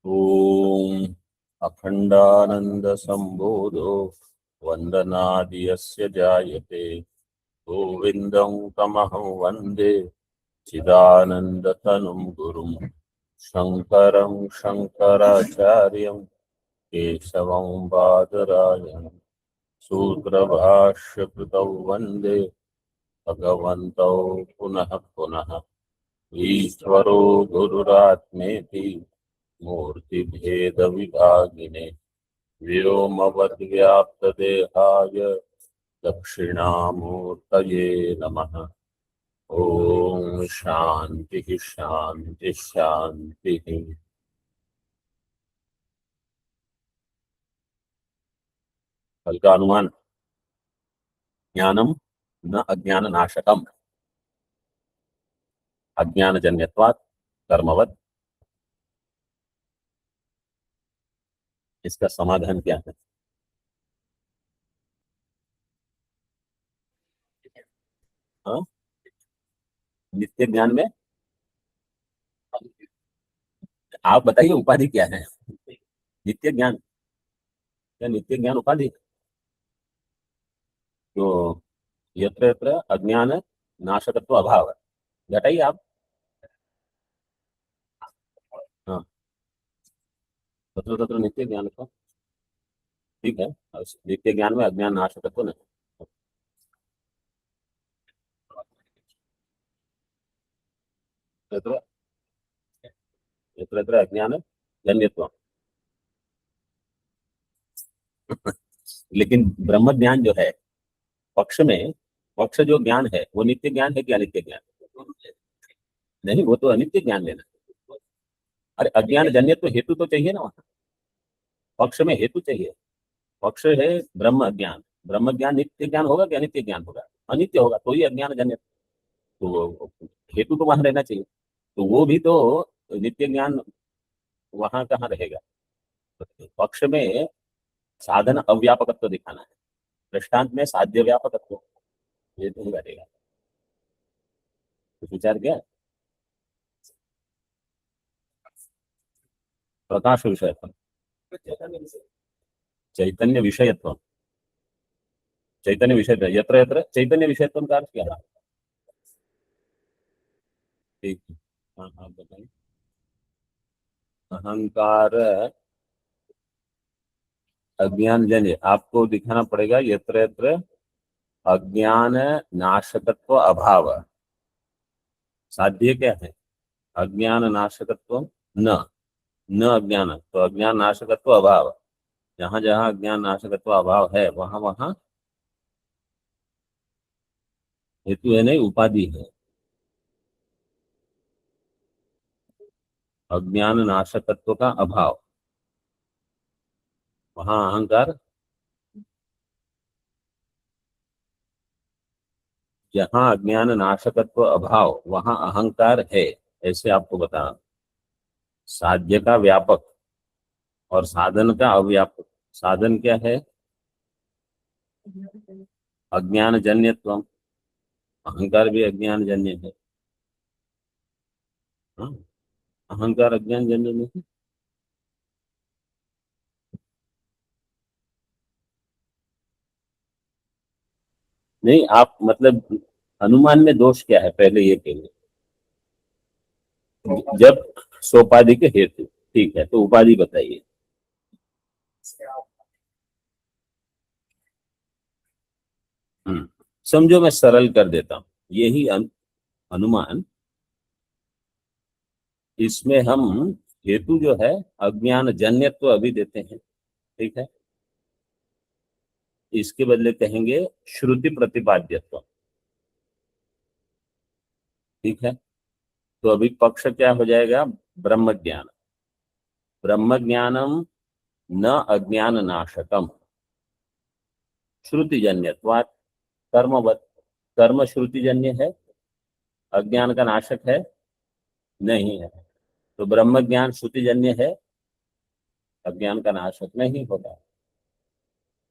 ॐ अखण्डानन्दसम्बोधो वन्दनादि यस्य जायते गोविन्दं तमहं वन्दे चिदानन्दतनुं गुरुं शङ्करं शङ्कराचार्यं केशवं बादरायणं सूत्रभाष्यकृतौ वन्दे भगवन्तौ पुनः पुनः ईश्वरो गुरुरात्मेति मूर्तिभेदविभागिने व्योमवद्व्याप्तदेहाय दक्षिणामूर्तये नमः। ओम शांति शांति शांति। कल का अनुमान, ज्ञानम न अज्ञान नाशकम अज्ञान जन्यत्वात् कर्मवत्। इसका समाधान क्या है? हाँ? नित्य ज्ञान में आप बताइए उपाधि क्या है? नित्य ज्ञान या नित्य ज्ञान उपाधि? तो यत्र यत्र अज्ञान नाशकत्व अभाव, घटाइए आप। हाँ, तत्र तत्र नित्य ज्ञान का, ठीक है। नित्य ज्ञान में अज्ञान नाशकत्व नहीं। यत्र यत्र यत्र अज्ञान जन्यत्व। लेकिन ब्रह्म ज्ञान जो है पक्ष में, पक्ष जो ज्ञान है वो नित्य ज्ञान है कि अनित्य ज्ञान? नहीं, वो तो अनित्य ज्ञान लेना। अरे अज्ञान जन्य तो हेतु तो चाहिए ना वहां, पक्ष में हेतु चाहिए। पक्ष है ब्रह्म ज्ञान, ब्रह्म ज्ञान नित्य ज्ञान होगा कि अनित्य ज्ञान होगा? अनित्य होगा, तो ही अज्ञान जन्य। तो हेतु तो वहां रहना चाहिए, तो वो भी तो नित्य ज्ञान वहां कहाँ रहेगा? पक्ष में साधन अव्यापकत्व दिखाना है, दृष्टांत में साध्य व्यापकत्व, ये नहीं बैठेगा। कुछ विचार किया? प्रकाश विषयत्व, चैतन्य विषयत्व, चैतन्य विषय, यत्र यत्र चैतन्य विषयत्व का अर्थ क्या है? ठीक है। हाँ हाँ बताइए। अहंकार अज्ञान जन्य आपको दिखाना पड़ेगा। यत्र यत्र अज्ञान नाशकत्व अभाव, साध्य क्या है? अज्ञान नाशकत्व न, न अज्ञान, तो अज्ञान नाशकत्व अभाव। जहां जहां अज्ञान नाशकत्व अभाव है वहां वहां हेतु है, नहीं उपाधि है। अज्ञान नाशकत्व का अभाव, वहां अहंकार। जहां अज्ञान नाशकत्व अभाव वहां अहंकार है, ऐसे आपको बता। साध्य का व्यापक और साधन का अव्यापक। साधन क्या है? अज्ञान जन्यत्व, अहंकार भी अज्ञान जन्य है। हाँ, अहंकार अज्ञान जन्य नहीं। नहीं, आप मतलब अनुमान में दोष क्या है पहले ये कहिए। जब सोपाधि के हेतु, ठीक है, तो उपाधि बताइए। समझो मैं सरल कर देता हूं, यही अनुमान, इसमें हम हेतु जो है अज्ञान जन्यत्व अभी देते हैं, ठीक है। इसके बदले कहेंगे श्रुति प्रतिपाद्यत्व, ठीक है। तो अभी पक्ष क्या हो जाएगा? ब्रह्म ज्ञान, ब्रह्म ज्ञानम न अज्ञान नाशकम श्रुतिजन्यत्वात् कर्मवत्। कर्म श्रुतिजन्य है, अज्ञान का नाशक है नहीं है, तो ब्रह्म ज्ञान श्रुतिजन्य है, अज्ञान का नाशक नहीं होगा।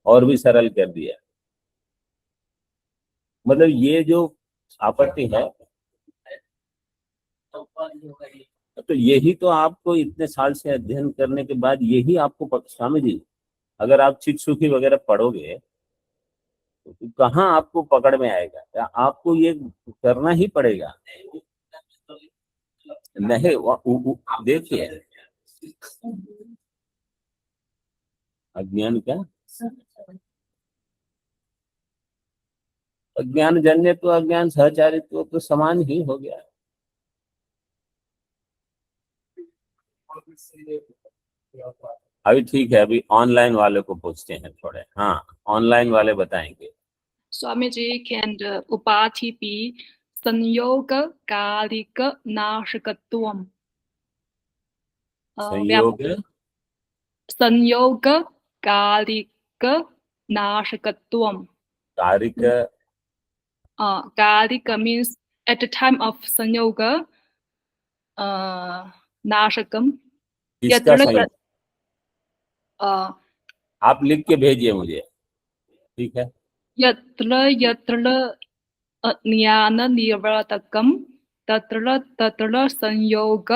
और भी सरल कर दिया, मतलब ये जो आपत्ति है, तो यही तो आपको इतने साल से अध्ययन करने के बाद यही आपको स्वामी जी, अगर आप चित सुखी वगैरह पढ़ोगे तो कहाँ आपको पकड़ में आएगा, या आपको ये करना ही पड़ेगा। नहीं देखिए, अज्ञान क्या, अज्ञान जन्य तो अज्ञान सहचारित्व तो समान ही हो गया। अभी ठीक है, अभी ऑनलाइन वाले को पूछते हैं थोड़े। हाँ, ऑनलाइन वाले बताएंगे। Swami ji, can the upati be संयोग कालिक नाशकत्वम? संयोग संयोग कालिक नाशकत्वम. Karik, Kalika means at the time of sanyoga, nashakam. किसका Yatra, संयोग, आप लिख के भेजिए मुझे, ठीक है। yatra yatra ज्ञान निवर्तकम तत्र तत्र संयोग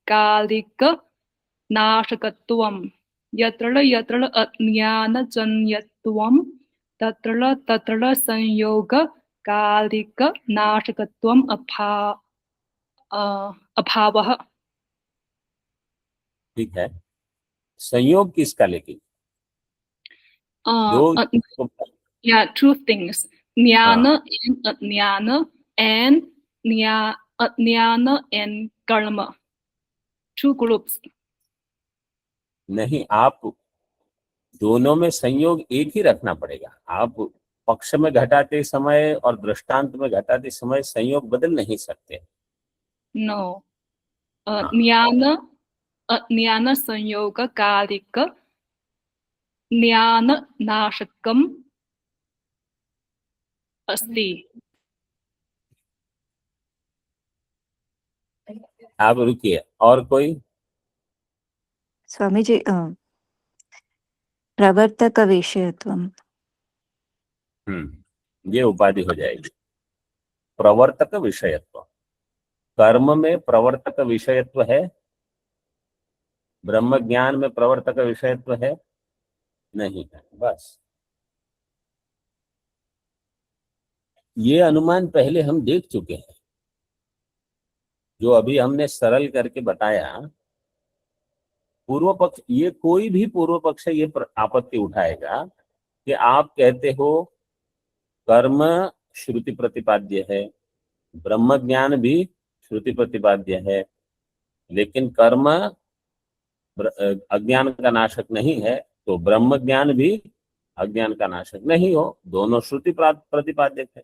कालिक नाशकत्वम। यत्र यत्र अज्ञानजन्यत्वम तत्र तत्र संयोग कालिक नाशकत्वम अभावः। ठीक है, संयोग किसका, लेकिन जो Yeah, two things. Jnana and ajnana, and ajnana and karma. Two groups. नहीं, आप दोनों में संयोग एक ही रखना पड़ेगा। आप पक्ष में घटाते समय और दृष्टांत में घटाते समय संयोग बदल नहीं सकते। No. ज्ञान संयोग कालिक ज्ञान नाशकम अस्ति। आप रुकिए, और कोई? स्वामी जी, प्रवर्तक विषयत्वम। ये उपाधि हो जाएगी। प्रवर्तक विषयत्व, कर्म में प्रवर्तक विषयत्व है, ब्रह्म ज्ञान में प्रवर्तक विषयत्व है नहीं है, बस ये अनुमान पहले हम देख चुके हैं। जो अभी हमने सरल करके बताया, पूर्व पक्ष, ये कोई भी पूर्व पक्ष ये आपत्ति उठाएगा कि आप कहते हो कर्म श्रुति प्रतिपाद्य है, ब्रह्म ज्ञान भी श्रुति प्रतिपाद्य है, लेकिन कर्म अज्ञान का नाशक नहीं है, तो ब्रह्म ज्ञान भी अज्ञान का नाशक नहीं हो, दोनों श्रुति प्रतिपाद्य है।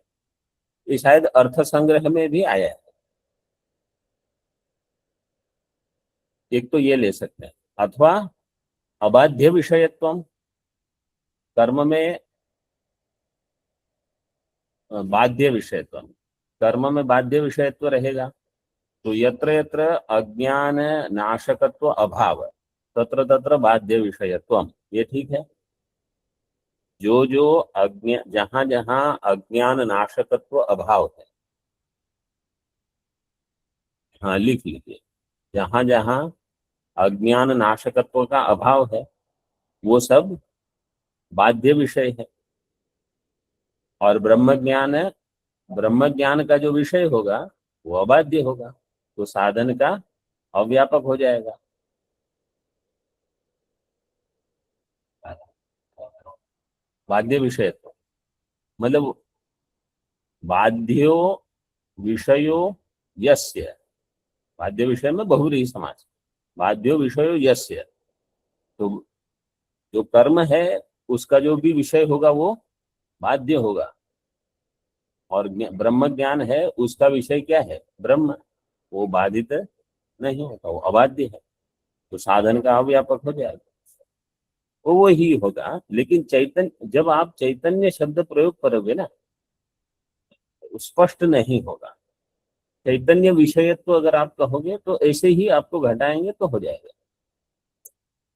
ये शायद अर्थ संग्रह में भी आया है। एक तो ये ले सकते हैं, अथवा अबाध्य विषयत्व, कर्म में बाध्य विषयत्व, कर्म में बाध्य विषयत्व रहेगा, तो यत्र यत्र अज्ञान नाशकत्व अभाव तत्र तत्र बाध्य विषयत्व, ये ठीक है। जो जो जहां जहां अज्ञान नाशकत्व अभाव है, हाँ लिख लीजिए, जहां जहां अज्ञान नाशकत्व का अभाव है वो सब बाध्य विषय है, और ब्रह्म ज्ञान का जो विषय होगा वो अबाध्य होगा, तो साधन का अव्यापक हो जाएगा। बाध्य विषय तो मतलब बाध्यो विषयो यस्य, बाध्य विषय में बहुव्रीहि समास, बाध्यो विषयो यस्य, तो जो कर्म है उसका जो भी विषय होगा वो बाध्य होगा, और ब्रह्म ज्ञान है उसका विषय क्या है, ब्रह्म, वो बाधित नहीं होगा, वो अबाध्य है, तो साधन का अव्यापक हो जाएगा, वो ही होगा। लेकिन चैतन्य, जब आप चैतन्य शब्द प्रयोग करोगे ना, स्पष्ट नहीं होगा। चैतन्य विषयत्व अगर आप कहोगे तो ऐसे ही आपको घटाएंगे तो हो जाएगा।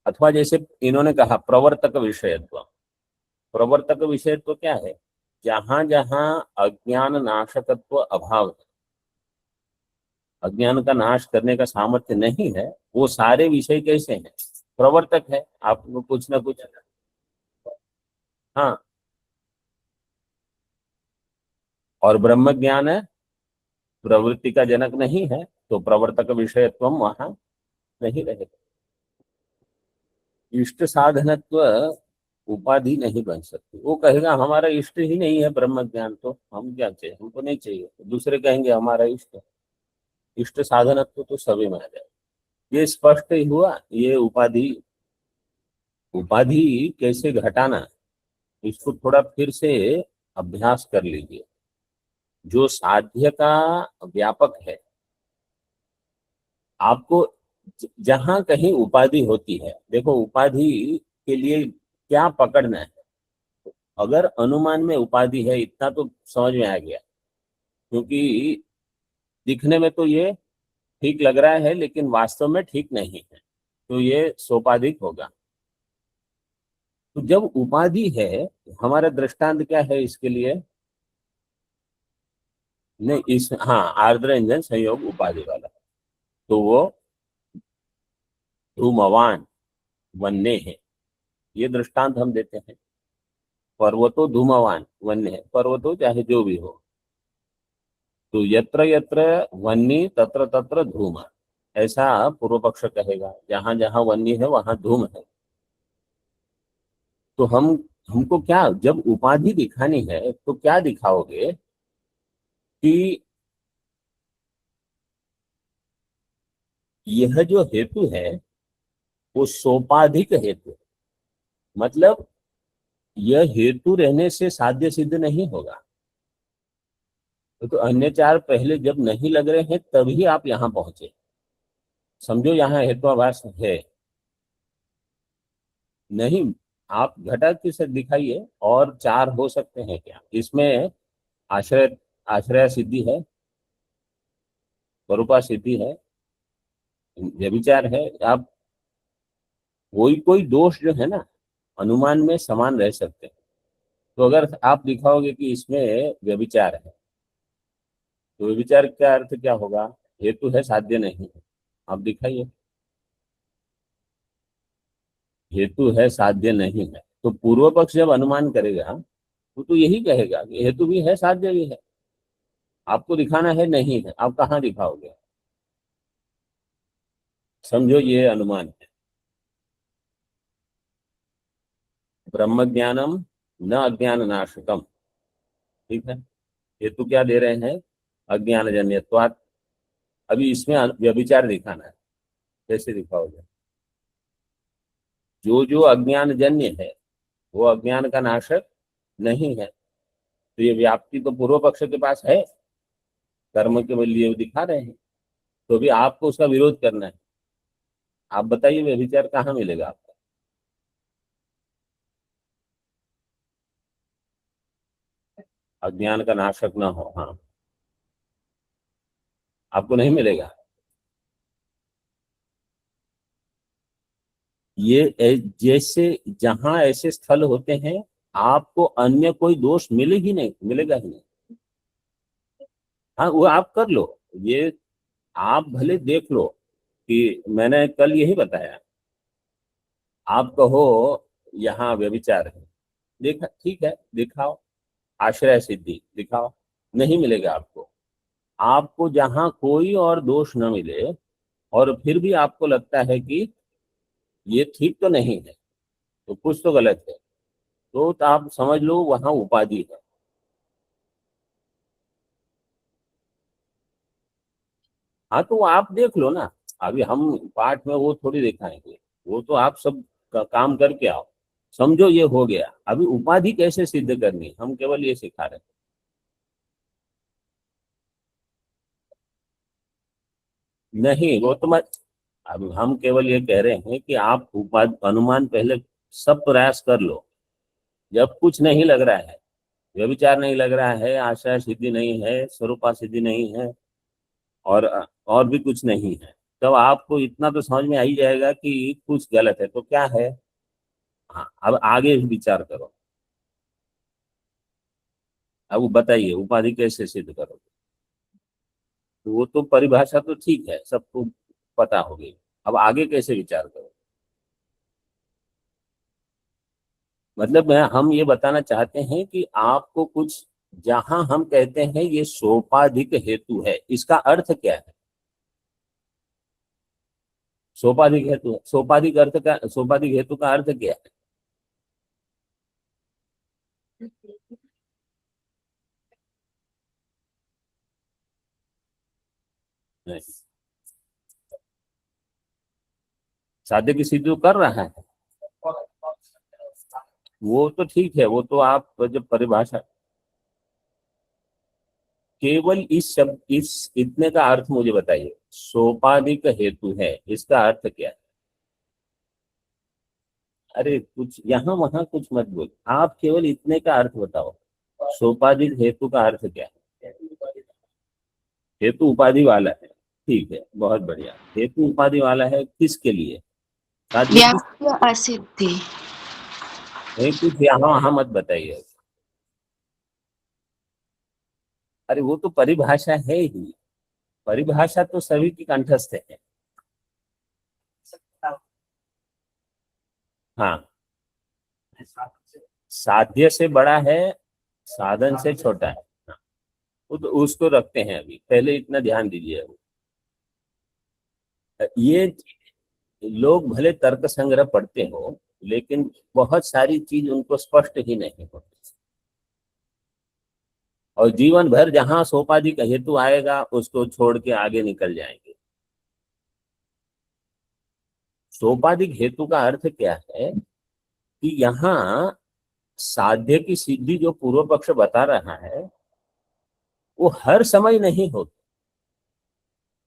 अथवा जैसे इन्होंने कहा प्रवर्तक विषयत्व, प्रवर्तक विषयत्व क्या है, जहां जहां अज्ञान नाशकत्व अभाव है, अज्ञान का नाश करने का सामर्थ्य नहीं है, वो सारे विषय कैसे हैं? प्रवर्तक है, आपको कुछ ना कुछ। हाँ, और ब्रह्म ज्ञान है, प्रवृत्ति का जनक नहीं है, तो प्रवर्तक विषयत्व वहां नहीं रहेगा। इष्ट साधनत्व उपाधि नहीं बन सकती। वो कहेगा हमारा इष्ट ही नहीं है ब्रह्म ज्ञान, तो हम क्या चाहिए, हमको नहीं चाहिए। दूसरे कहेंगे हमारा इष्ट है। इष्ट साधनत्व तो सभी में आ जाए। ये स्पष्ट ही हुआ। ये उपाधि, उपाधि कैसे घटाना, इसको थोड़ा फिर से अभ्यास कर लीजिए। जो साध्य का व्यापक है, आपको जहां कहीं उपाधि होती है, देखो उपाधि के लिए क्या पकड़ना है। अगर अनुमान में उपाधि है, इतना तो समझ में आ गया, क्योंकि दिखने में तो ये ठीक लग रहा है लेकिन वास्तव में ठीक नहीं है, तो ये सोपाधिक होगा। तो जब उपाधि है, हमारा दृष्टांत क्या है इसके लिए? नहीं, इस, हाँ, आर्द्र इंजन संयोग उपाधि वाला, तो वो धूमवान वन्य है। ये दृष्टांत हम देते हैं। पर्वतो धूमवान वन्य है, पर्वतो चाहे जो भी हो। तो यत्र यत्र वन्य तत्र तत्र धूम, ऐसा पूर्व पक्ष कहेगा। जहां जहां वन्य है वहां धूम है। तो हमको क्या, जब उपाधि दिखानी है तो क्या दिखाओगे कि यह जो हेतु है वो सोपाधिक हेतु है। मतलब यह हेतु रहने से साध्य सिद्ध नहीं होगा। तो अन्य चार पहले जब नहीं लग रहे हैं तभी आप यहां पहुंचे। समझो यहाँ हेत्वाभास है नहीं। आप घटक की से दिखाइए, और चार हो सकते हैं क्या इसमें? आश्रय, आश्रय सिद्धि है, स्वरूपा सिद्धि है, व्यभिचार है। आप कोई कोई दोष जो है ना, अनुमान में समान रह सकते हैं। तो अगर आप दिखाओगे कि इसमें व्यभिचार है, तो व्यभिचार का अर्थ क्या होगा? हेतु है, साध्य नहीं है। आप दिखाइए, हेतु है साध्य नहीं है। तो पूर्व पक्ष जब अनुमान करेगा तो यही कहेगा कि हेतु भी है साध्य भी है। आपको दिखाना है नहीं है, आप कहाँ दिखाओगे? समझो ये अनुमान है। ब्रह्म ज्ञानम न अज्ञान नाशकम। ठीक है, हेतु क्या दे रहे हैं? अज्ञान जन्यत्वात्। अभी इसमें व्यभिचार दिखाना है, कैसे दिखाओगे? जो जो अज्ञान जन्य है वो अज्ञान का नाशक नहीं है। तो ये व्याप्ति तो पूर्व पक्ष के पास है, कर्म के लिए वो दिखा रहे हैं। तो भी आपको उसका विरोध करना है। आप बताइए व्यभिचार कहाँ मिलेगा आपको? अज्ञान का नाशक ना हो, हाँ, आपको नहीं मिलेगा। ये जैसे जहां ऐसे स्थल होते हैं, आपको अन्य कोई दोष मिले ही नहीं, मिलेगा ही नहीं। हाँ, वो आप कर लो। ये आप भले देख लो कि मैंने कल यही बताया। आप कहो यहाँ व्यभिचार है, देखा, ठीक है, दिखाओ। आश्रय सिद्धि दिखाओ, नहीं मिलेगा आपको। आपको जहां कोई और दोष न मिले और फिर भी आपको लगता है कि ये ठीक तो नहीं है, तो कुछ तो गलत है, तो आप समझ लो वहां उपाधि है। हाँ, तो आप देख लो ना। अभी हम पाठ में वो थोड़ी दिखाएंगे, वो तो आप सब काम करके आओ। समझो ये हो गया। अभी उपाधि कैसे सिद्ध करनी, हम केवल ये सिखा रहे हैं। नहीं, वो तो मत। अब हम केवल ये कह रहे हैं कि आप उपाधि अनुमान पहले सब प्रयास कर लो। जब कुछ नहीं लग रहा है, व्यभिचार नहीं लग रहा है, आशय सिद्धि नहीं है, स्वरूपा सिद्धि नहीं है, और भी कुछ नहीं है, तब आपको इतना तो समझ में आ ही जाएगा कि कुछ गलत है। तो क्या है? हाँ, अब आगे विचार करो। अब बताइए उपाधि कैसे सिद्ध करोगे? वो तो परिभाषा तो ठीक है, सबको पता होगी। अब आगे कैसे विचार करो? मतलब हम ये बताना चाहते हैं कि आपको कुछ, जहां हम कहते हैं ये सोपाधिक हेतु है, इसका अर्थ क्या है? सोपाधिक हेतु, सोपाधिक अर्थ का, सोपाधिक हेतु का अर्थ क्या है? नहीं, साध्य की सिद्धि तो कर रहा है, वो तो ठीक है, वो तो आप जब परिभाषा, केवल इस शब्द, इस इतने का अर्थ मुझे बताइए, सोपाधिक हेतु है, इसका अर्थ क्या है? अरे कुछ यहाँ वहां कुछ मत बोल, आप केवल इतने का अर्थ बताओ, सोपाधिक हेतु का अर्थ क्या है? हेतु उपाधि वाला है, ठीक है, बहुत बढ़िया। हेतु उपाधि वाला है किसके लिए? साध्य की। व्याप्य असिद्धि। नहीं, कुछ यहाँ वहां मत बताइए। अरे वो तो परिभाषा है ही, परिभाषा तो सभी की कंठस्थ है। हाँ, साध्य से बड़ा है, साधन से छोटा है। हाँ, वो तो उसको रखते हैं, अभी पहले इतना ध्यान दीजिए। ये लोग भले तर्क संग्रह पढ़ते हो, लेकिन बहुत सारी चीज उनको स्पष्ट ही नहीं होती, और जीवन भर जहां सोपाधिक हेतु आएगा उसको छोड़ के आगे निकल जाएंगे। सोपाधिक हेतु का अर्थ क्या है कि यहाँ साध्य की सिद्धि जो पूर्व पक्ष बता रहा है वो हर समय नहीं होती,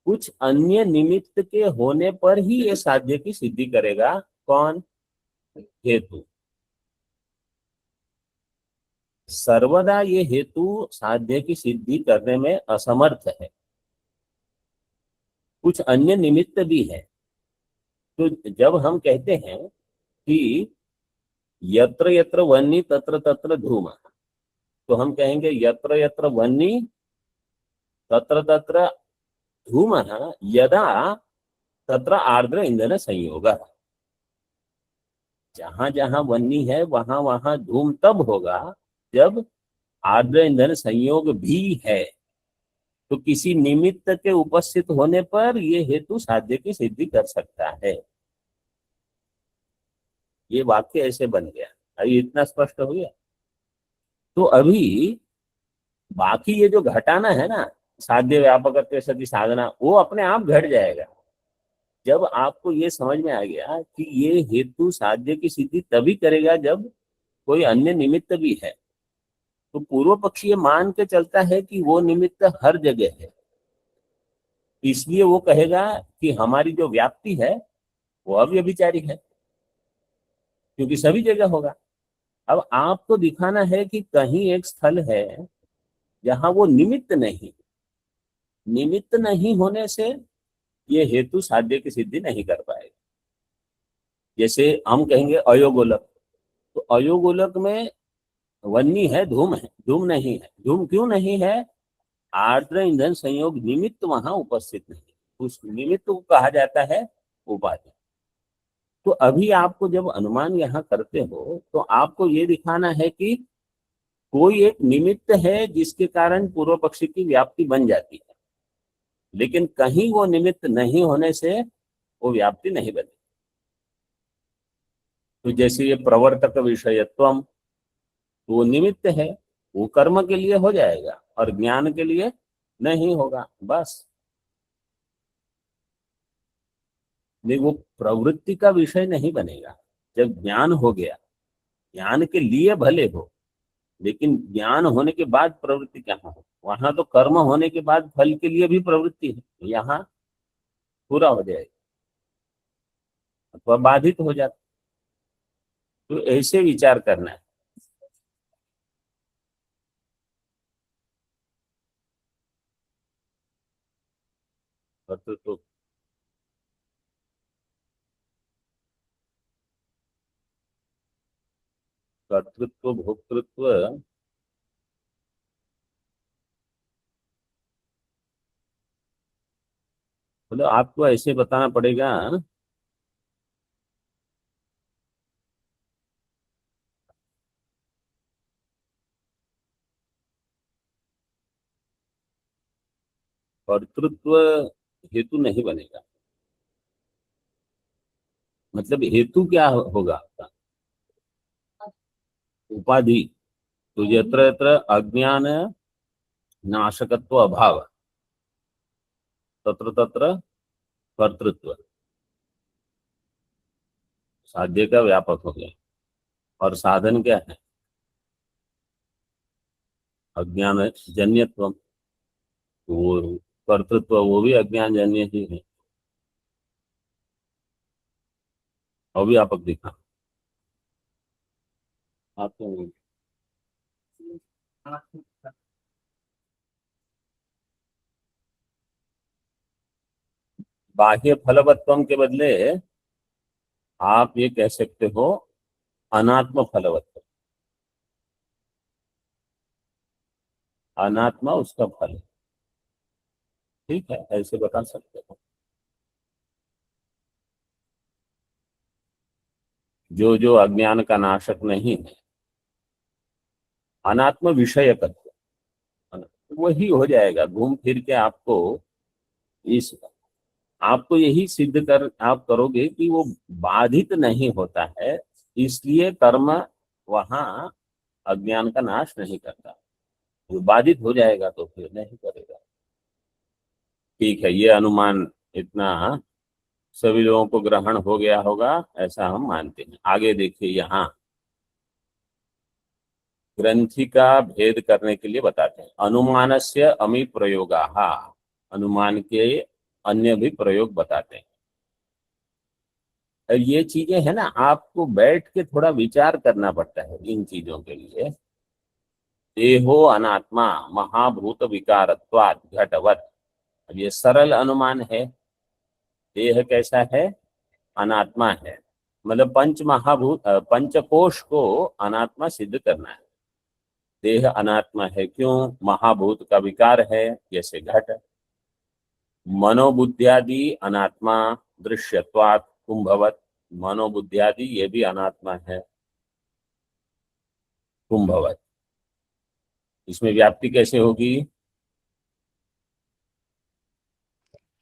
कुछ अन्य निमित्त के होने पर ही ये साध्य की सिद्धि करेगा। कौन? हेतु। सर्वदा ये हेतु साध्य की सिद्धि करने में असमर्थ है, कुछ अन्य निमित्त भी है। तो जब हम कहते हैं कि यत्र यत्र वन्नी तत्र तत्र धूम, तो हम कहेंगे यत्र यत्र वन्नी तत्र तत्र धूम, यदा तत्र आर्द्र ईंधन संयोग। जहां जहां वन्नी है वहां वहां धूम तब होगा जब आर्द्र ईंधन संयोग भी है। तो किसी निमित्त के उपस्थित होने पर ये हेतु साध्य की सिद्धि कर सकता है। ये वाक्य ऐसे बन गया। अभी इतना स्पष्ट हो गया? तो अभी बाकी ये जो घटाना है ना, साध्य व्यापक सती साधना, वो अपने आप घट जाएगा जब आपको ये समझ में आ गया कि ये हेतु साध्य की सिद्धि तभी करेगा जब कोई अन्य निमित्त भी है। तो पूर्व पक्षी ये मान के चलता है कि वो निमित्त हर जगह है, इसलिए वो कहेगा कि हमारी जो व्याप्ति है वो अव्यभिचारी है, क्योंकि सभी जगह होगा। अब आपको दिखाना है कि कहीं एक स्थल है जहां वो निमित्त नहीं, निमित्त नहीं होने से ये हेतु साध्य की सिद्धि नहीं कर पाएगा। जैसे हम कहेंगे अयोगोलक, तो अयोगोलक में वन्नी है, धूम है, धूम नहीं है। धूम क्यों नहीं है? आर्द्र ईंधन संयोग निमित्त वहां उपस्थित नहीं, उस निमित्त को कहा जाता है उपाधि। तो अभी आपको जब अनुमान यहाँ करते हो तो आपको ये दिखाना है कि कोई एक निमित्त है जिसके कारण पूर्व पक्षी की व्याप्ति बन जाती है, लेकिन कहीं वो निमित्त नहीं होने से वो व्याप्ति नहीं बनी। तो जैसे ये प्रवर्तक विषयत्वम, तो वो निमित्त है, वो कर्म के लिए हो जाएगा और ज्ञान के लिए नहीं होगा, बस। नहीं, वो प्रवृत्ति का विषय नहीं बनेगा। जब ज्ञान हो गया, ज्ञान के लिए भले हो, लेकिन ज्ञान होने के बाद प्रवृत्ति कहाँ हो? वहां तो कर्म होने के बाद फल के लिए भी प्रवृत्ति है, यहाँ पूरा हो जाएगा अथवा बाधित हो जाता। तो ऐसे विचार करना है। कर्तृत्व, कर्तृत्व भोक्तृत्व, मतलब आपको ऐसे बताना पड़ेगा कर्तृत्व हेतु नहीं बनेगा। मतलब हेतु क्या होगा आपका? उपाधि। तो यत्र यत्र अज्ञान नाशकत्व अभाव तत्र तत्र कर्तृत्व साध्य का व्यापक हो गया। और साधन क्या है? अज्ञान जन्यत्व। तो वो कर्तृत्व वो भी अज्ञान जन्य ही है। और व्यापक दिखा आपको। बाह्य फलवत्वम के बदले आप ये कह सकते हो अनात्म फलवत्व। अनात्मा उसका फल है। ठीक है, ऐसे बता सकते हो। जो जो अज्ञान का नाशक नहीं है, अनात्म विषयकत्व, वही हो जाएगा। घूम फिर के आपको इस आपको यही सिद्ध कर आप करोगे कि वो बाधित नहीं होता है, इसलिए कर्म वहां अज्ञान का नाश नहीं करता। वो बाधित हो जाएगा तो फिर नहीं करेगा। ठीक है, ये अनुमान इतना सभी लोगों को ग्रहण हो गया होगा, ऐसा हम मानते हैं। आगे देखिए, यहाँ ग्रंथि का भेद करने के लिए बताते हैं। अनुमानस्य अमी प्रयोगाः, अनुमान के अन्य भी प्रयोग बताते हैं। और ये चीजें है ना, आपको बैठ के थोड़ा विचार करना पड़ता है इन चीजों के लिए। देहो अनात्मा महाभूत विकारत्वात् घटवत्। अब ये सरल अनुमान है। देह कैसा है? अनात्मा है। मतलब पंच महाभूत पंचकोश को अनात्मा सिद्ध करना है। देह अनात्मा है, क्यों? महाभूत का विकार है, जैसे घट। मनोबुद्धियादि अनात्मा दृश्यत्वात् कुंभवत। मनोबुद्धियादि ये भी अनात्मा है, कुंभवत। इसमें व्याप्ति कैसे होगी?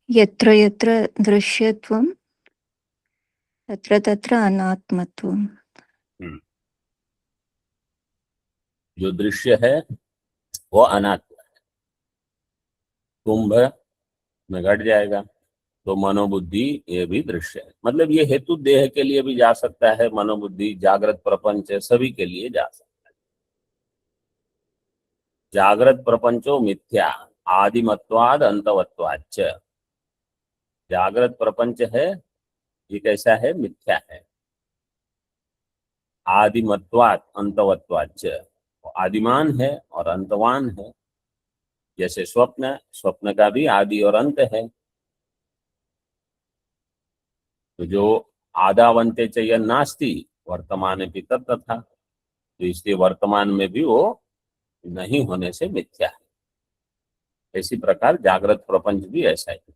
यत्र यत्र दृश्यत्वं तत्र तत्र अनात्मत्वम्। जो दृश्य है वो अनात्मा है, कुंभ में घट जाएगा। तो मनोबुद्धि ये भी दृश्य है। मतलब ये हेतु देह के लिए भी जा सकता है, मनोबुद्धि जागृत प्रपंच सभी के लिए जा सकता है। जागृत प्रपंचो मिथ्या आदिमत्वाद अंतवत्वाच्च। जागृत प्रपंच है, ये कैसा है? मिथ्या है। आदिमत्वात् अंतवत्वाच्च, आदिमान है और अंतवान है। जैसे स्वप्न, स्वप्न का भी आदि और अंत है। तो जो आदावंते च यन् नास्ति वर्तमान भी तथा, तो इसलिए वर्तमान में भी वो नहीं होने से मिथ्या है। इसी प्रकार जागृत प्रपंच भी ऐसा ही।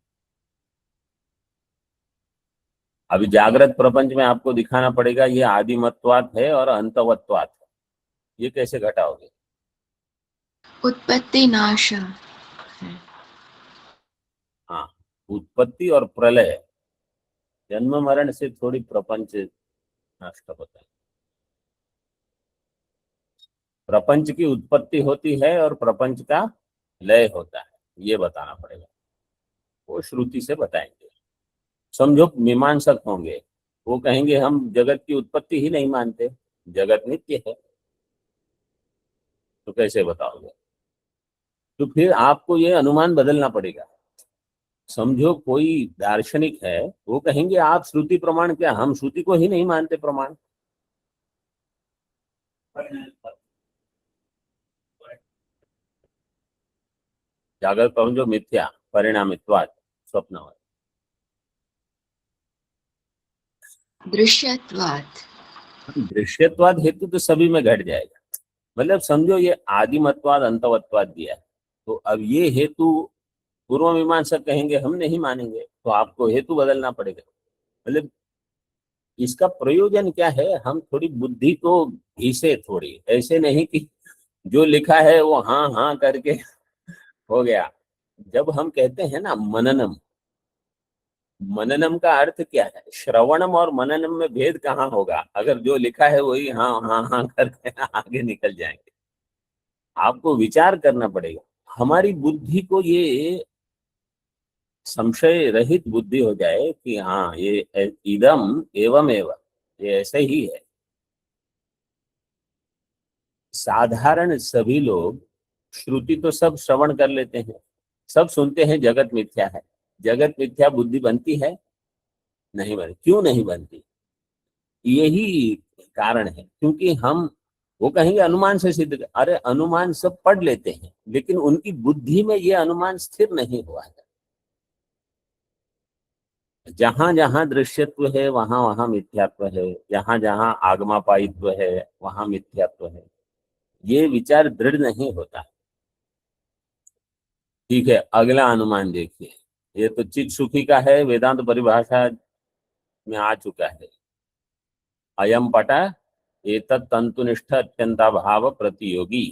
अभी जागृत प्रपंच में आपको दिखाना पड़ेगा ये आदिमत्वात् है और अंतवत्वात् है। ये कैसे घटाओगे? उत्पत्ति नाश है। हाँ, उत्पत्ति और प्रलय, जन्म मरण से थोड़ी प्रपंच नष्ट होता है। प्रपंच की उत्पत्ति होती है और प्रपंच का लय होता है, ये बताना पड़ेगा। वो श्रुति से बताएंगे। समझो मीमांसक होंगे, वो कहेंगे हम जगत की उत्पत्ति ही नहीं मानते, जगत नित्य है। तो कैसे बताओगे? तो फिर आपको ये अनुमान बदलना पड़ेगा। समझो कोई दार्शनिक है, वो कहेंगे आप श्रुति प्रमाण क्या, हम श्रुति को ही नहीं मानते प्रमाण। जागृत प्रपंच जो मिथ्या परिणामित्वात् स्वप्नवत्। दृश्यत्वात्। दृश्यत्वाद हेतु तो सभी में घट जाएगा। मतलब समझो ये आदिमत्वाद अंतवत्वाद दिया है, तो अब ये हेतु पूर्व मीमांसक कहेंगे हम नहीं मानेंगे, तो आपको हेतु बदलना पड़ेगा। मतलब इसका प्रयोजन क्या है, हम थोड़ी बुद्धि को घिसे, थोड़ी ऐसे नहीं कि जो लिखा है वो हाँ हाँ करके हो गया। जब हम कहते हैं ना मननम, मननम का अर्थ क्या है? श्रवणम और मननम में भेद कहाँ होगा? अगर जो लिखा है वही हाँ हाँ हाँ करके आगे निकल जाएंगे। आपको विचार करना पड़ेगा। हमारी बुद्धि को ये संशय रहित बुद्धि हो जाए कि हाँ ये इदम एवं एवं, ये ऐसे ही है। साधारण सभी लोग श्रुति तो सब श्रवण कर लेते हैं, सब सुनते हैं जगत मिथ्या है। जगत मिथ्या बुद्धि बनती है? नहीं बनती। क्यों नहीं बनती? यही कारण है क्योंकि हम, वो कहेंगे अनुमान से सिद्ध अरे अनुमान सब पढ़ लेते हैं, लेकिन उनकी बुद्धि में ये अनुमान स्थिर नहीं हुआ है। जहां जहां दृश्यत्व है वहां वहां मिथ्यात्व है, जहां जहां आगमापायित्व है वहां मिथ्यात्व है। ये विचार दृढ़ नहीं होता। ठीक है, अगला अनुमान देखिए। ये तो चित सुखी का है, वेदांत परिभाषा में आ चुका है। अयम पट एतत् तंतुनिष्ठ अत्यंताभाव प्रतियोगी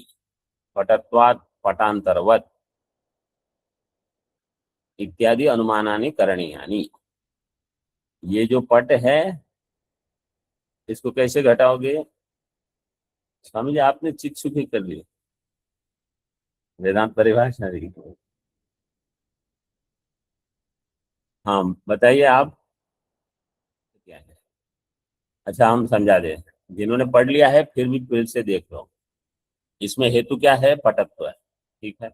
पटत्वात् पटांतरवत इत्यादि अनुमानानि करणीयानि। ये जो पट है इसको कैसे घटाओगे? स्वामी जी आपने चित सुखी कर ली, वेदांत परिभाषा दी। हाँ बताइए आप क्या है। अच्छा हम समझा दें, जिन्होंने पढ़ लिया है फिर भी फिर से देख लो। इसमें हेतु क्या है? पटत्व है, ठीक है।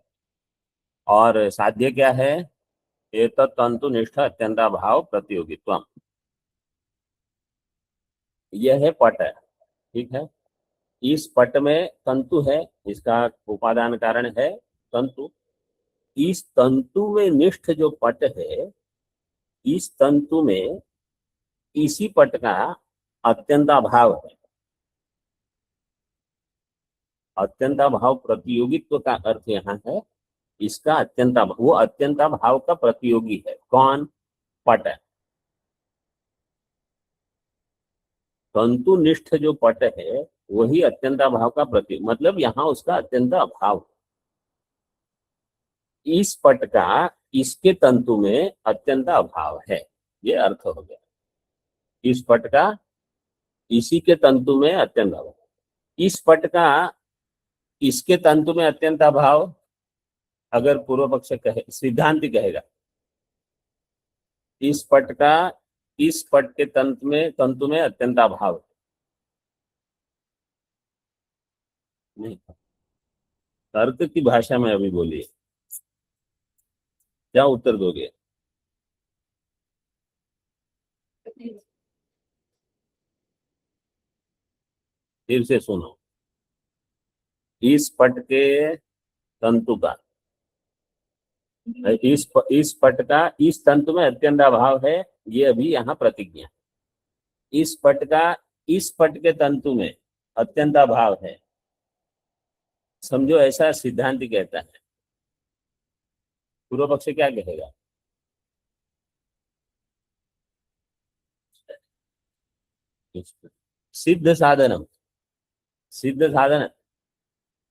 और साध्य क्या है? एतत् तंतु निष्ठ अत्यंताभाव प्रतियोगित्व। यह है पट है, ठीक है। इस पट में तंतु है, इसका उपादान कारण है तंतु। इस तंतु में निष्ठ जो पट है, इस तंतु में इसी पट का अत्यंताभाव है। अत्यंताभाव प्रतियोगित्व का अर्थ यहाँ है इसका अत्यंताभाव, वो अत्यंताभाव का प्रतियोगी है। कौन? पट। तंतुनिष्ठ जो पट है वही अत्यंताभाव का प्रतीक, मतलब यहाँ उसका अत्यंत अभाव। इस पट का इसके तंतु में अत्यंत अभाव है, ये अर्थ हो गया। इस पट का इसी के तंतु में अत्यंत अभाव, इस पट का इसके तंतु में अत्यंत अभाव। अगर पूर्व पक्ष कहे, सिद्धांति कहेगा इस पट का इस पट के तंतु में अत्यंत अभाव नहीं। तर्क की भाषा में अभी बोलिए, क्या उत्तर दोगे? फिर से सुनो। इस पट के तंतु का इस पट का इस तंतु में अत्यंत अभाव है, ये अभी यहाँ प्रतिज्ञा। इस पट का इस पट के तंतु में अत्यंत अभाव है, समझो ऐसा सिद्धांत कहता है। पूर्व पक्ष क्या कहेगा? सिद्ध साधनम, सिद्ध साधन,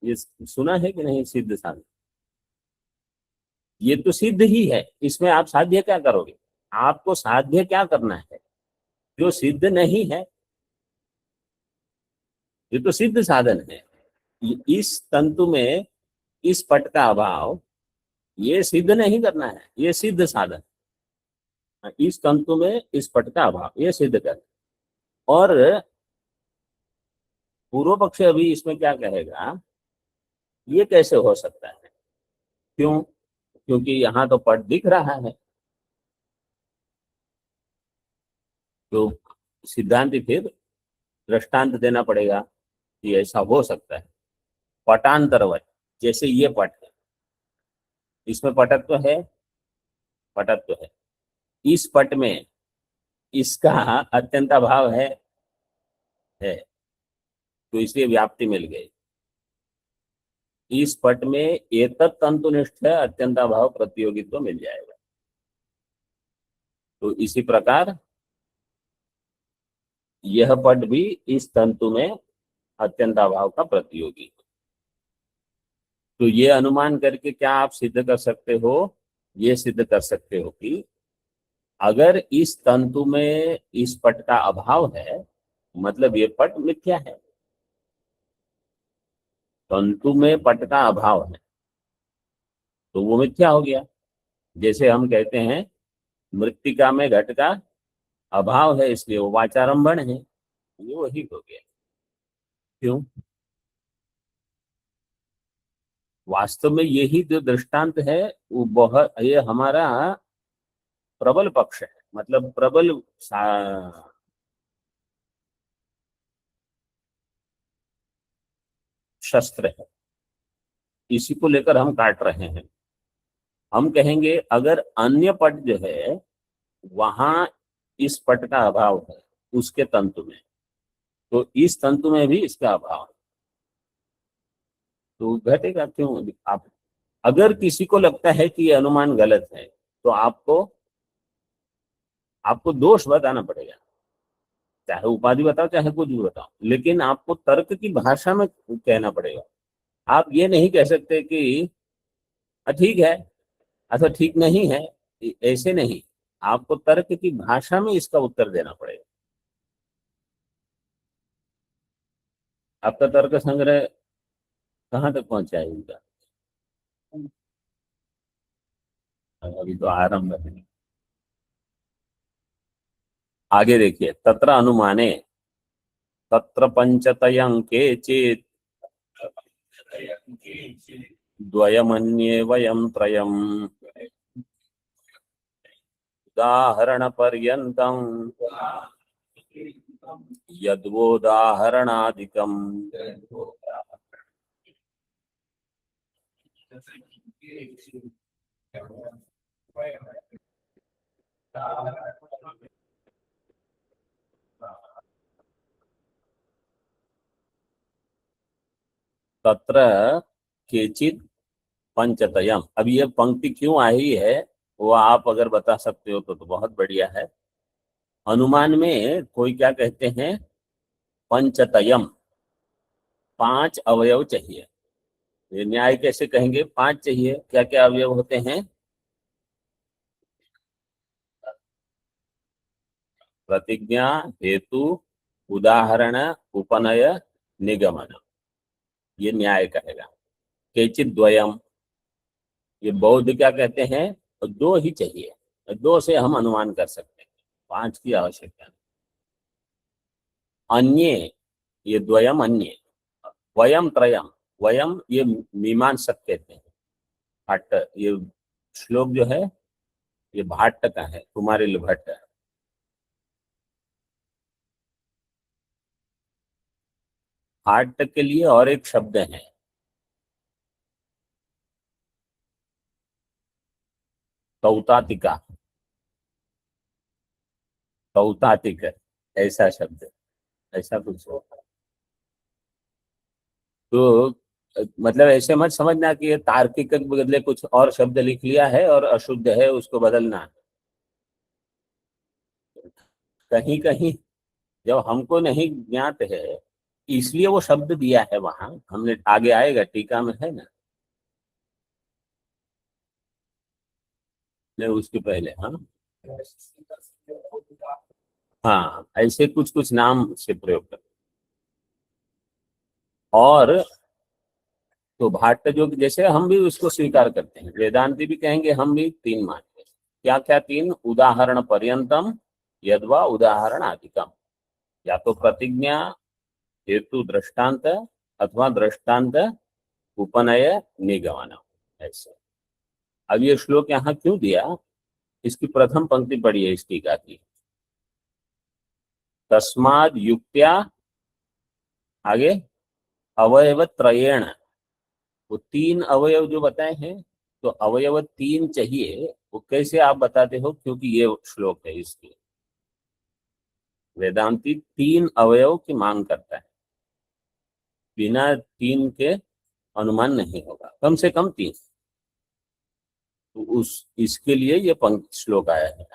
ये सुना है कि नहीं? सिद्ध साधन ये तो सिद्ध ही है, इसमें आप साध्य क्या करोगे? आपको साध्य क्या करना है जो सिद्ध नहीं है? ये तो सिद्ध साधन है। इस तंतु में इस पट का अभाव, ये सिद्ध नहीं करना है, ये सिद्ध साधन। इस तंतु में इस पट का अभाव, ये सिद्ध कर। और पूर्व पक्ष अभी इसमें क्या कहेगा? ये कैसे हो सकता है? क्यों? क्योंकि यहाँ तो पट दिख रहा है। तो सिद्धांत फिर दृष्टांत देना पड़ेगा कि ऐसा हो सकता है। पटांतरवत, जैसे ये पट है, इसमें पटत्व है, पटत्व है। इस पट में इसका अत्यंत अभाव है, तो इसलिए व्याप्ति मिल गई। इस पट में एतत् तंतुनिष्ठ अत्यंत अभाव प्रतियोगित्व मिल जाएगा। तो इसी प्रकार यह पट भी इस तंतु में अत्यंताभाव का प्रतियोगी। तो ये अनुमान करके क्या आप सिद्ध कर सकते हो? ये सिद्ध कर सकते हो कि अगर इस तंतु में इस पट का अभाव है, मतलब ये पट मिथ्या है। तंतु में पट का अभाव है तो वो मिथ्या हो गया। जैसे हम कहते हैं मृत्तिका में घट का अभाव है इसलिए वो वाचारंभण है, ये वही हो गया। क्यों? वास्तव में यही जो दृष्टांत है वो बहुत, ये हमारा प्रबल पक्ष है, मतलब प्रबल शस्त्र है। इसी को लेकर हम काट रहे हैं। हम कहेंगे अगर अन्य पट जो है वहां इस पट का अभाव है उसके तंतु में, तो इस तंतु में भी इसका अभाव है, तो घटेगा क्यों? आप अगर किसी को लगता है कि ये अनुमान गलत है तो आपको आपको दोष बताना पड़ेगा, चाहे उपाधि बताओ चाहे कुछ भी बताओ, लेकिन आपको तर्क की भाषा में कहना पड़ेगा। आप ये नहीं कह सकते कि ठीक है अथवा ठीक नहीं है, ऐसे नहीं। आपको तर्क की भाषा में इसका उत्तर देना पड़ेगा। आपका तर्क संग्रह कहाँ तक पहुंचा है इनका? अभी तो आरंभ है। आगे देखिए, तत्र अनुमाने तत्र पंचतयं केचित् द्वयमन्ये वयं त्रयम् उदाहरणपर्यन्तं यद्वोदाहरणादिकम्। तत्र केचित् पंचतयम। अब ये पंक्ति क्यों आई है वो आप अगर बता सकते हो तो बहुत बढ़िया है। अनुमान में कोई क्या कहते हैं, पंचतयम, 5 अवयव चाहिए। ये न्याय कैसे कहेंगे 5 चाहिए? क्या क्या अवयव होते हैं? प्रतिज्ञा, हेतु, उदाहरण, उपनय, निगमन। ये न्याय कहेगा। केचित् द्वयम, ये बौद्ध क्या कहते हैं, 2 ही चाहिए, 2 से हम अनुमान कर सकते हैं, 5 की आवश्यकता नहीं। अन्ये, ये द्वयम अन्ये, वयम त्रयम, वयम ये मीमांसक कहते हैं। भट्ट, ये श्लोक जो है ये भाट्ट का है, कुमारिल भट्ट। भाट्ट के लिए और एक शब्द है, तौतातिका, तौतातिक, ऐसा शब्द, ऐसा कुछ होगा। तो मतलब ऐसे मत समझना कि ये तार्किक के बदले कुछ और शब्द लिख लिया है और अशुद्ध है उसको बदलना है। कहीं कहीं जब हमको नहीं ज्ञात है इसलिए वो शब्द दिया है वहां, हमने आगे आएगा टीका में है ना, नहीं उसके पहले। हाँ हाँ, ऐसे कुछ कुछ नाम से प्रयोग कर। और तो भाट्ट जो जैसे हम भी उसको स्वीकार करते हैं, वेदांती भी कहेंगे, हम भी 3 मानते हैं। क्या क्या 3? उदाहरण पर्यंतम, यद्वा उदाहरण आदिकम। या तो प्रतिज्ञा, हेतु दृष्टांत, अथवा दृष्टांत उपनय निगमन, ऐसे। अब ये श्लोक यहाँ क्यों दिया? इसकी प्रथम पंक्ति पढ़िए इस टीका की। तस्माद युक्त्या, आगे अवयव त्रयेण, वो 3 अवयव जो बताए हैं, तो अवयव 3 चाहिए। वो कैसे आप बताते हो? क्योंकि ये श्लोक है इसलिए। वेदांती 3 अवयव की मांग करता है, बिना 3 के अनुमान नहीं होगा, कम से कम 3। तो उस इसके लिए ये पंक्ति श्लोक आया है।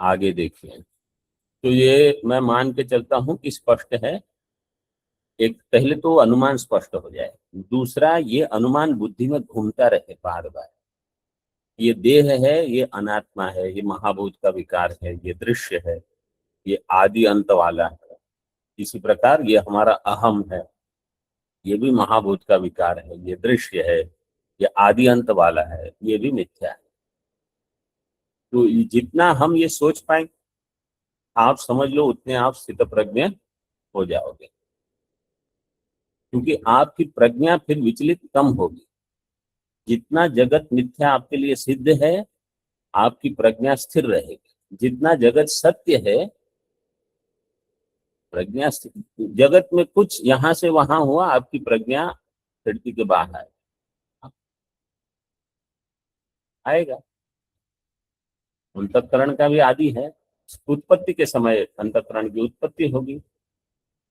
आगे देखिए, तो ये मैं मान के चलता हूं कि स्पष्ट है। एक पहले तो अनुमान स्पष्ट हो जाए, दूसरा ये अनुमान बुद्धि में घूमता रहे बार बार। ये देह है, ये अनात्मा है, ये महाभूत का विकार है, ये दृश्य है, ये आदि अंत वाला है। इसी प्रकार ये हमारा अहम है, ये भी महाभूत का विकार है, ये दृश्य है, ये आदि अंत वाला है, ये भी मिथ्या है। तो जितना हम ये सोच पाए, आप समझ लो उतने आप स्थित प्रज्ञ हो जाओगे, क्योंकि आपकी प्रज्ञा फिर विचलित कम होगी। जितना जगत मिथ्या आपके लिए सिद्ध है, आपकी प्रज्ञा स्थिर रहेगी। जितना जगत सत्य है, प्रज्ञा जगत में कुछ यहां से वहां हुआ, आपकी प्रज्ञा खिड़की के बाहर आएगा। अंतःकरण का भी आदि है। उत्पत्ति के समय अंतःकरण की उत्पत्ति होगी,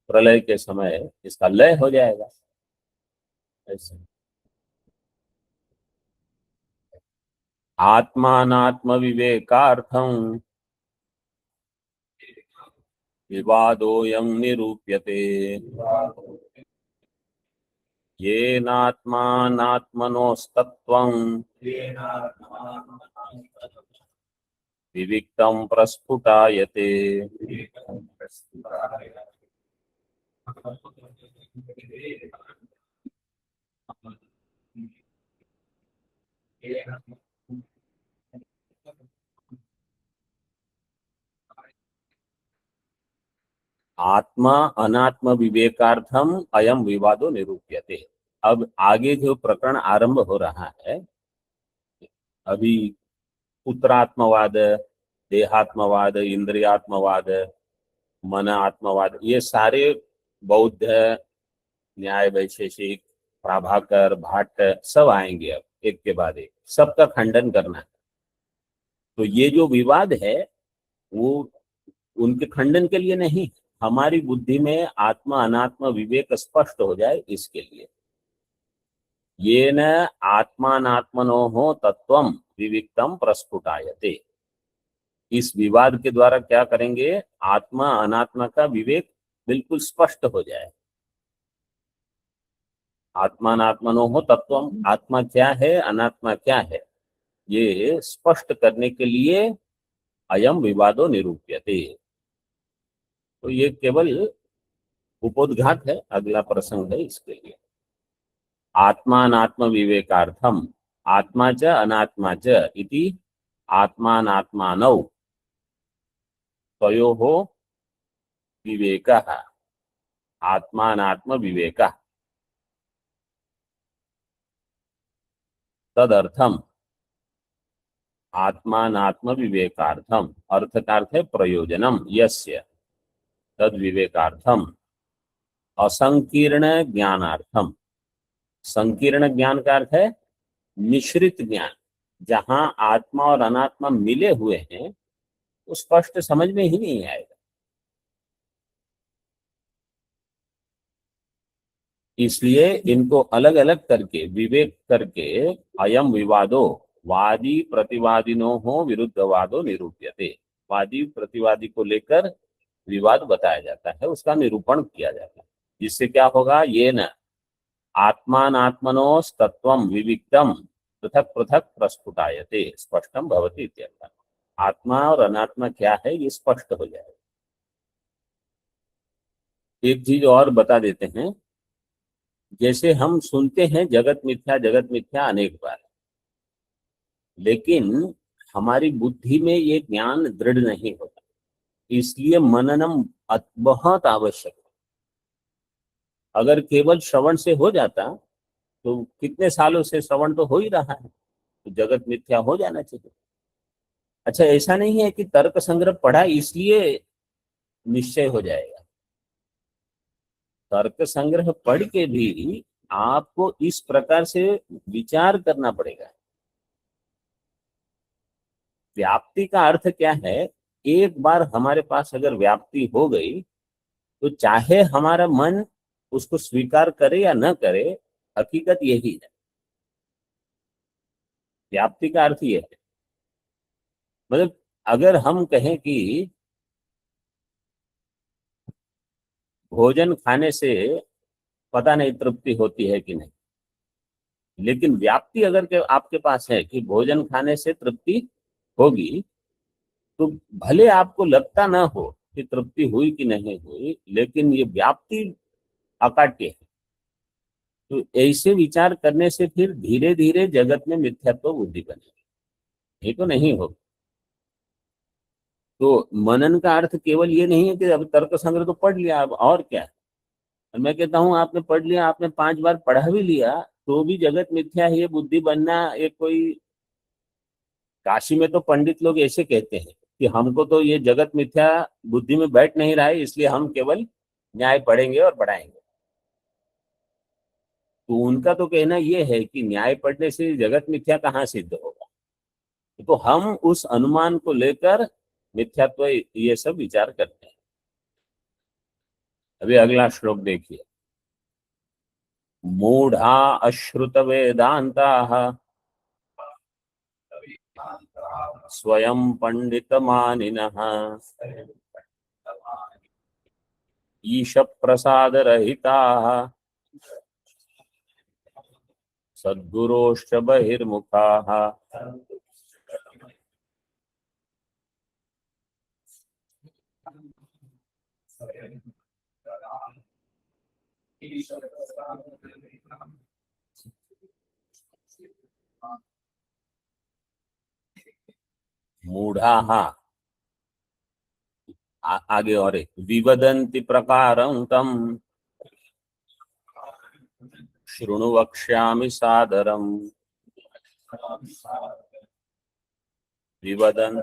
प्रलय के समय इसका लय हो जाएगा। ऐसे आत्मानात्म विवेकार्थम विवादोऽयं निरूप्यते येनात्मानात्मनोस्तत्त्वं विविक्तं प्रस्फुटायते। आत्मा अनात्म विवेकार्थम अयम विवादो निरूप्यते। अब आगे जो प्रकरण आरंभ हो रहा है, अभी पुत्रात्मवाद, देहात्मवाद, इंद्रियात्मवाद, मन आत्मवाद, ये सारे बौद्ध, न्याय वैशेषिक, प्रभाकर, भाट सब आएंगे अब एक के बाद एक, सबका खंडन करना है। तो ये जो विवाद है वो उनके खंडन के लिए नहीं, हमारी बुद्धि में आत्मा अनात्म विवेक स्पष्ट हो जाए इसके लिए। ये न आत्मानात्मनो तत्वम विविक्तम प्रस्फुटायते। इस विवाद के द्वारा क्या करेंगे, आत्मा अनात्मा का विवेक बिल्कुल स्पष्ट हो जाए। आत्मानात्मनो तत्वम, आत्मा क्या है अनात्मा क्या है, ये स्पष्ट करने के लिए अयम विवादो निरूप्यते। तो ये केवल उपोद्घात है, अगला प्रसंग है इसके लिए। आत्मानात्म विवेकार्थम आत्मा च अनात्मा च इति आत्मानात्मानौ तयोः विवेकः आत्मानात्म विवेकः तदर्थम आत्मानात्म विवेकार्थम, अर्थ का अर्थ है प्रयोजनम, यस्य तद विवेकार्थम असंकीर्ण ज्ञानार्थम। संकीर्ण ज्ञान का अर्थ है मिश्रित ज्ञान, जहां आत्मा और अनात्मा मिले हुए हैं तो स्पष्ट समझ में ही नहीं आएगा। इसलिए इनको अलग अलग करके विवेक करके अयम विवादो वादी प्रतिवादिनो हो विरुद्धवादो निरूप्यते। वादी प्रतिवादी को लेकर विवाद बताया जाता है, उसका निरूपण किया जाता है, जिससे क्या होगा, ये न आत्मानात्मनोस्तत्वं विविक्तम पृथक पृथक प्रस्फुटायते स्पष्टम भवति इत्यर्थः। आत्मा और अनात्मा क्या है ये स्पष्ट हो जाएगा। एक चीज और बता देते हैं, जैसे हम सुनते हैं जगत मिथ्या अनेक बार, लेकिन हमारी बुद्धि में ये ज्ञान दृढ़ नहीं होता, इसलिए मननम बहुत आवश्यक है। अगर केवल श्रवण से हो जाता तो कितने सालों से श्रवण तो हो ही रहा है, तो जगत मिथ्या हो जाना चाहिए। अच्छा, ऐसा नहीं है कि तर्क संग्रह पढ़ा इसलिए निश्चय हो जाएगा। तर्क संग्रह पढ़ के भी आपको इस प्रकार से विचार करना पड़ेगा। व्याप्ति का अर्थ क्या है, एक बार हमारे पास अगर व्याप्ति हो गई तो चाहे हमारा मन उसको स्वीकार करे या न करे, हकीकत यही है। व्याप्ति का अर्थ यह है, मतलब अगर हम कहें कि भोजन खाने से पता नहीं तृप्ति होती है कि नहीं, लेकिन व्याप्ति अगर के आपके पास है कि भोजन खाने से तृप्ति होगी, तो भले आपको लगता ना हो कि तृप्ति हुई कि नहीं हुई, लेकिन ये व्याप्ति अकाट्य है। तो ऐसे विचार करने से फिर धीरे धीरे जगत में मिथ्यात्व बुद्धि बनेगी, ये तो नहीं हो। तो मनन का अर्थ केवल ये नहीं है कि अब तर्क संग्रह तो पढ़ लिया, अब और क्या है। और मैं कहता हूँ आपने पढ़ लिया, आपने 5 बार पढ़ा भी लिया, तो भी जगत मिथ्या है, ये बुद्धि बनना एक कोई। काशी में तो पंडित लोग ऐसे कहते हैं कि हमको तो ये जगत मिथ्या बुद्धि में बैठ नहीं रहा है, इसलिए हम केवल न्याय पढ़ेंगे और पढ़ाएंगे। तो उनका तो कहना ये है कि न्याय पढ़ने से जगत मिथ्या कहाँ सिद्ध होगा। तो हम उस अनुमान को लेकर मिथ्यात्व ये सब विचार करते हैं। अभी अगला श्लोक देखिए। मूढ़ा अश्रुत वेदांता स्वयं पंडित मानिनः ईश प्रसाद रहिता सद्गुरोश्च बहिर्मुखाः। मूढ़ाः आगे और एक विवदन्ति प्रकारं तम् शृणु वक्ष्यामि सादरम्। विवदन्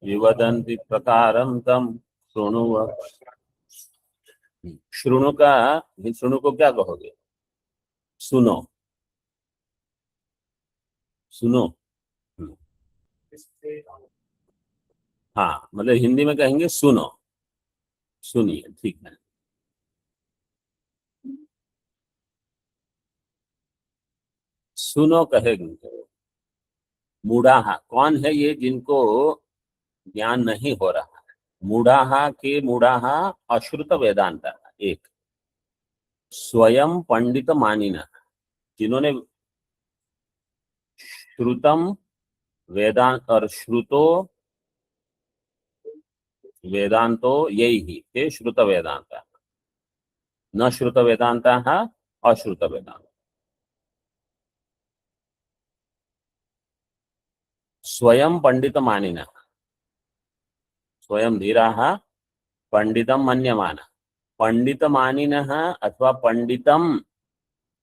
विवदन्ति प्रकारं तम् शृणु। शृणु का, शृणु को क्या कहोगे? सुनो, सुनो। हाँ, मतलब हिंदी में कहेंगे सुनो, सुनिए, ठीक है। सुनो कहेंगे। मूढ़ाहा कौन है? ये जिनको ज्ञान नहीं हो रहा है। मूढ़ाहा के मूढ़ाहा अश्रुत वेदांत एक, स्वयं पंडित मानिना, जिन्होंने श्रुतम वेदांत और श्रुतो वेदांतो यही ही ते श्रुत वेदांत, न श्रुत वेदांत अश्रुत वेदांत। स्वयं पंडित मानिना, स्वयं धीराः पंडितम मन्यमान, पंडित मानिनः अथवा पंडितम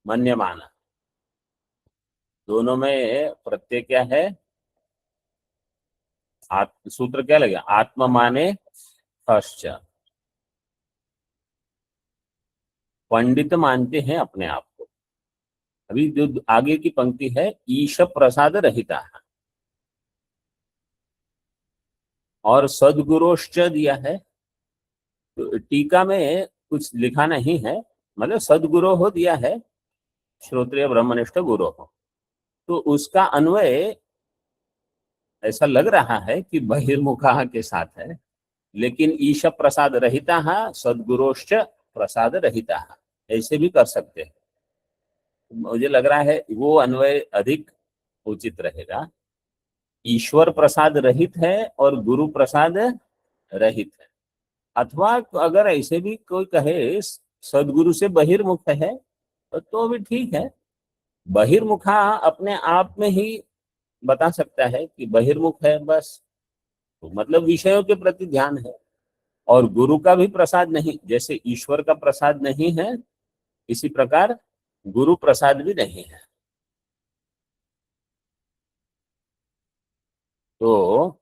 मन्यमान, दोनों में प्रत्यय क्या है? सूत्र क्या लगेगा? आत्म माने हश्च। पंडित मानते हैं अपने आप को। अभी जो आगे की पंक्ति है, ईश प्रसाद रहिता, और सदगुरोश्च दिया है। तो टीका में कुछ लिखा नहीं है, मतलब सदगुरो हो दिया है, श्रोत्रिय ब्रह्मनिष्ठ गुरु हो, तो उसका अन्वय ऐसा लग रहा है कि बहिर्मुखा के साथ है, लेकिन ईश प्रसाद रहिता सदगुरोश्च प्रसाद रहिता, ऐसे भी कर सकते हैं। मुझे लग रहा है वो अन्वय अधिक उचित रहेगा। ईश्वर प्रसाद रहित है और गुरु प्रसाद रहित है। अथवा अगर ऐसे भी कोई कहे सदगुरु से बहिर्मुख है तो भी ठीक है। बहिर्मुखा अपने आप में ही बता सकता है कि बहिर्मुख है, बस। तो मतलब विषयों के प्रति ध्यान है। और गुरु का भी प्रसाद नहीं, जैसे ईश्वर का प्रसाद नहीं है, इसी प्रकार गुरु प्रसाद भी नहीं है। तो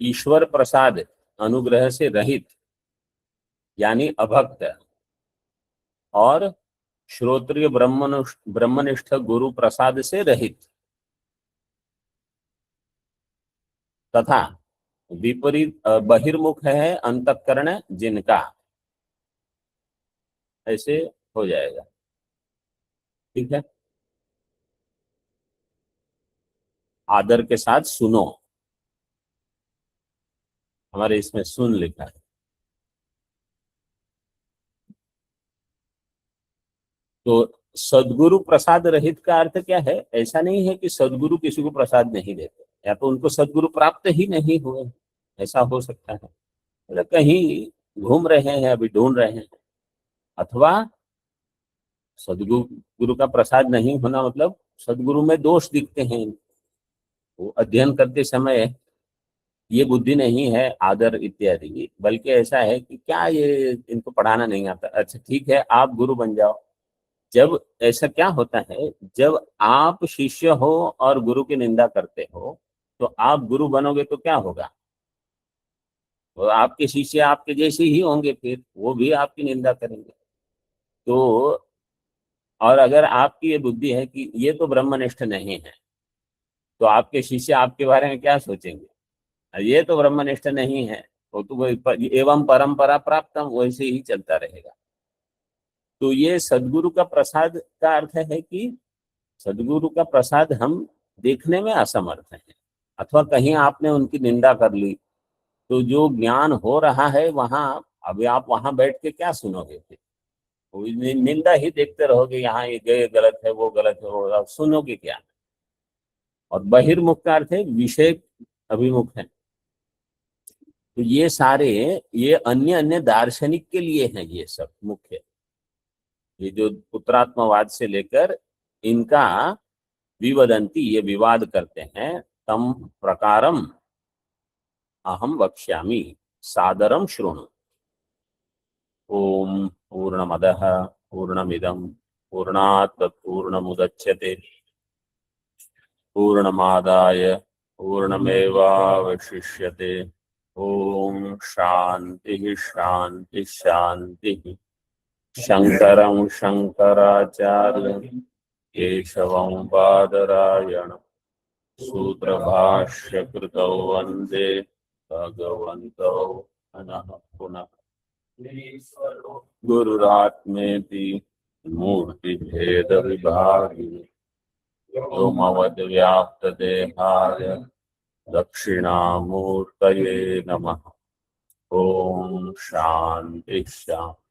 ईश्वर प्रसाद अनुग्रह से रहित यानी अभक्त, और श्रोत्रिय ब्रह्मनिष्ठ गुरु प्रसाद से रहित, तथा विपरीत बहिर्मुख है अंतःकरण जिनका, ऐसे हो जाएगा। ठीक है, आदर के साथ सुनो। हमारे इसमें सुन लिखा है। तो सदगुरु प्रसाद रहित का अर्थ क्या है? ऐसा नहीं है कि सदगुरु किसी को प्रसाद नहीं देते, या तो उनको सदगुरु प्राप्त ही नहीं हुए, ऐसा हो सकता है। मतलब कहीं घूम रहे हैं, अभी ढूंढ रहे हैं, अथवा सदगुरु गुरु का प्रसाद नहीं होना मतलब सदगुरु में दोष दिखते हैं। वो अध्ययन करते समय ये बुद्धि नहीं है आदर इत्यादि, बल्कि ऐसा है कि क्या ये इनको पढ़ाना नहीं आता, अच्छा ठीक है आप गुरु बन जाओ। जब ऐसा क्या होता है, जब आप शिष्य हो और गुरु की निंदा करते हो, तो आप गुरु बनोगे तो क्या होगा? वो आपके शिष्य आपके जैसे ही होंगे, फिर वो भी आपकी निंदा करेंगे। तो और अगर आपकी ये बुद्धि है कि ये तो ब्रह्मनिष्ठ नहीं है, तो आपके शिष्य आपके बारे में क्या सोचेंगे? ये तो ब्रह्मनिष्ठ नहीं है, वो तो एवं परंपरा प्राप्तम, वैसे ही चलता रहेगा। तो ये सदगुरु का प्रसाद का अर्थ है कि सदगुरु का प्रसाद हम देखने में असमर्थ हैं, अथवा कहीं आपने उनकी निंदा कर ली, तो जो ज्ञान हो रहा है वहां, अभी आप वहां बैठ के क्या सुनोगे? फिर निंदा ही देखते रहोगे, यहाँ ये गलत है, वो गलत है, वो आप सुनोगे क्या? और बहिर्मुख का अर्थ है विषय अभिमुख है। तो ये सारे, ये अन्य अन्य दार्शनिक के लिए हैं ये सब मुख्य, ये जो पुत्रात्मवाद से लेकर इनका विवदंती, ये विवाद करते हैं। तम प्रकारम अहम वक्ष्यामि सादरम शृणु। ओम पूर्णमदः पूर्णमिदं पूर्णात् पूर्णमुदच्यते पूर्णमादाय पूर्णमेवावशिष्यते। ओम शांति शांति शांति। शंकरं शंकराचार्यं केशवं बादरायणं सूत्रभाष्यकृतौ वन्दे भगवन्तौ पुनः पुनः। गुरुरात्मेति मूर्तिभेदविभागिने व्योमवद्व्याप्तदेहाय दक्षिणामूर्तये नमः। ओम शांति शांति।